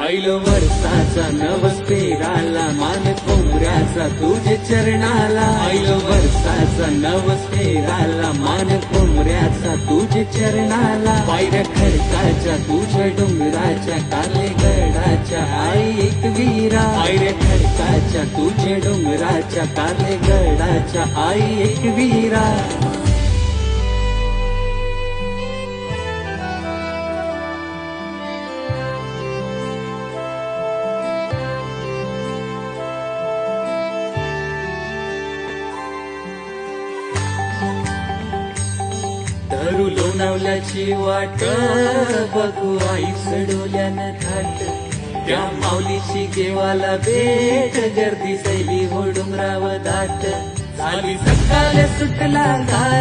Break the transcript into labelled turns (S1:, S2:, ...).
S1: ILO वर्षाचा नवस पेराला मान कोंबऱ्याचा तुझे चरणाला आईलो वर्षाचा नवस पेराला मान कोंबऱ्याचा तुझे चरणाला पायऱ्या खडकाच्या तुझ्या डोंगराच्या काले गडाच्या आई एक वीरा पायऱ्या खडकाच्या तुझ्या डोंगराच्या काले गडाच्या आई एक वीरा धरू लोणावल्याची वाट बघू आईच डोल्यानं थाट त्या माऊलीची देवाला भेट गर्दी सैली हो डोंगराव दाट झाली सकाळ सुटला गार